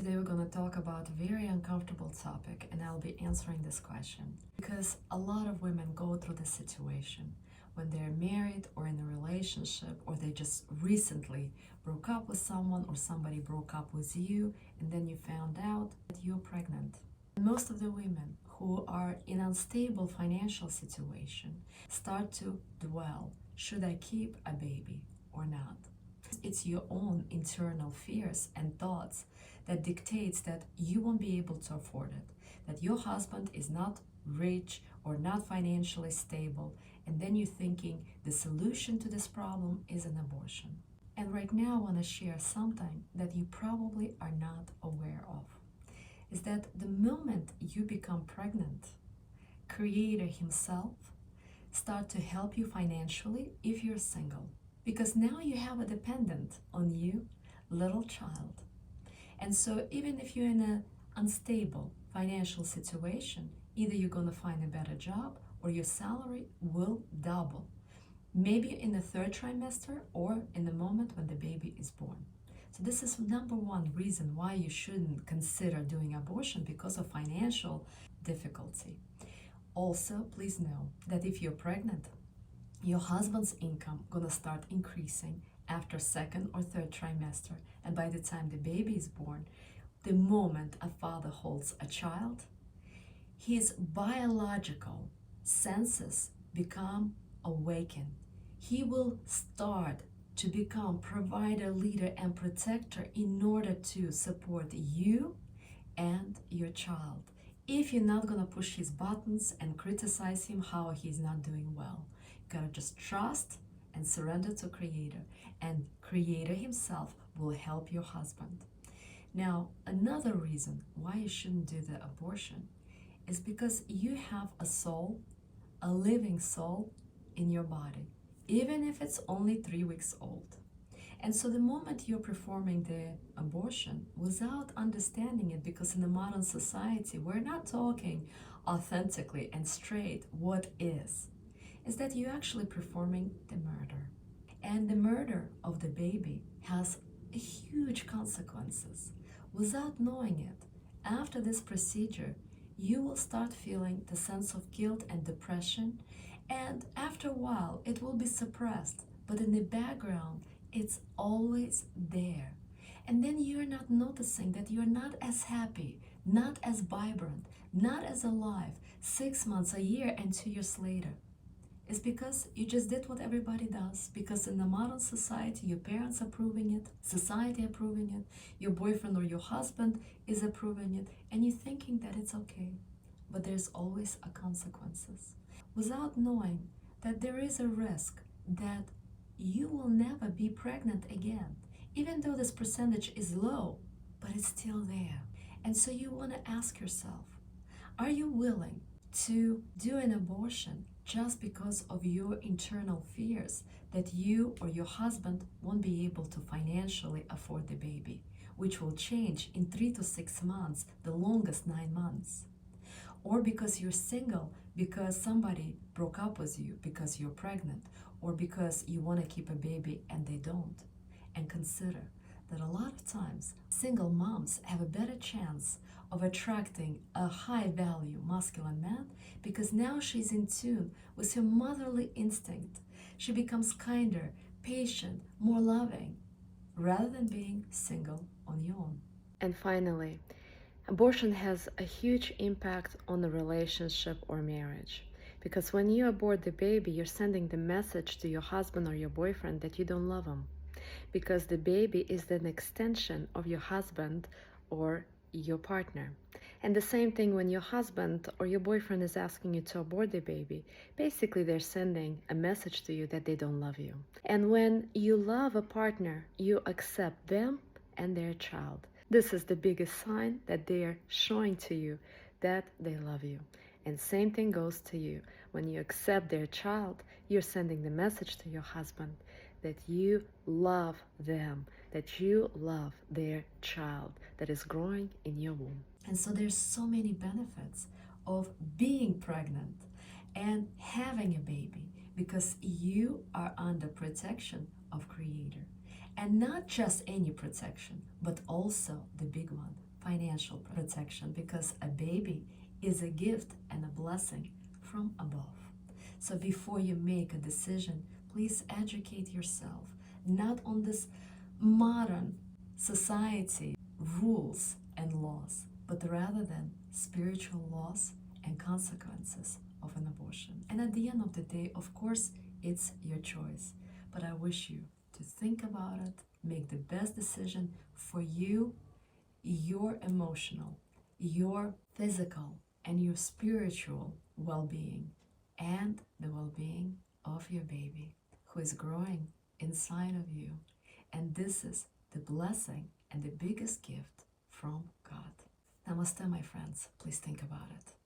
Today we're going to talk about a very uncomfortable topic, and I'll be answering this question because a lot of women go through this situation when they're married or in a relationship, or they just recently broke up with someone, or somebody broke up with you, and then you found out that you're pregnant. Most of the women who are in unstable financial situation start to dwell, should I keep a baby or not? It's your own internal fears and thoughts that dictates that you won't be able to afford it, that your husband is not rich or not financially stable, and then you're thinking the solution to this problem is an abortion. And right now I want to share something that you probably are not aware of, is that the moment you become pregnant, Creator himself start to help you financially if you're single, because now you have a dependent on you, little child. And so even if you're in an unstable financial situation, either you're going to find a better job or your salary will double, maybe in the third trimester or in the moment when the baby is born. So this is number one reason why you shouldn't consider doing abortion, because of financial difficulty. Also, please know that if you're pregnant, your husband's income gonna start increasing after second or third trimester, and by the time the baby is born, the moment a father holds a child, his biological senses become awakened. He will start to become provider, leader, and protector in order to support you and your child. If you're not gonna push his buttons and criticize him how he's not doing well, you gotta just trust and surrender to Creator, and Creator himself will help your husband. Now, another reason why you shouldn't do the abortion is because you have a soul, a living soul in your body, even if it's only 3 weeks old. And so the moment you're performing the abortion without understanding it, because in the modern society, we're not talking authentically and straight what is that you're actually performing the murder. And the murder of the baby has huge consequences. Without knowing it, after this procedure, you will start feeling the sense of guilt and depression, and after a while, it will be suppressed, but in the background, it's always there. And then you're not noticing that you're not as happy, not as vibrant, not as alive 6 months, a year, and 2 years later. It's because you just did what everybody does, because in the modern society, your parents approving it, society approving it, your boyfriend or your husband is approving it, and you're thinking that it's okay. But there's always a consequences. Without knowing that there is a risk that you will never be pregnant again, even though this percentage is low, but it's still there. And so you want to ask yourself, are you willing to do an abortion just because of your internal fears that you or your husband won't be able to financially afford the baby, which will change in 3 to 6 months, the longest 9 months? Or because you're single, because somebody broke up with you because you're pregnant, or because you want to keep a baby and they don't. And consider that a lot of times single moms have a better chance of attracting a high value masculine man, because now she's in tune with her motherly instinct. She becomes kinder, patient, more loving, rather than being single on your own. And finally, abortion has a huge impact on the relationship or marriage, because when you abort the baby, you're sending the message to your husband or your boyfriend that you don't love him, because the baby is an extension of your husband or your partner. And the same thing when your husband or your boyfriend is asking you to abort the baby, basically they're sending a message to you that they don't love you. And when you love a partner, you accept them and their child. This is the biggest sign that they are showing to you that they love you. And same thing goes to you. When you accept their child, you're sending the message to your husband that you love them, that you love their child that is growing in your womb. And so there's so many benefits of being pregnant and having a baby, because you are under protection of Creator. And not just any protection, but also the big one, financial protection, because a baby is a gift and a blessing from above. So before you make a decision, please educate yourself, not on this modern society rules and laws, but rather than spiritual laws and consequences of an abortion. And at the end of the day, of course, it's your choice. But I wish you to think about it, make the best decision for you, your emotional, your physical, and your spiritual well-being, and the well-being of your baby who is growing inside of you. And this is the blessing and the biggest gift from God. Namaste, my friends. Please think about it.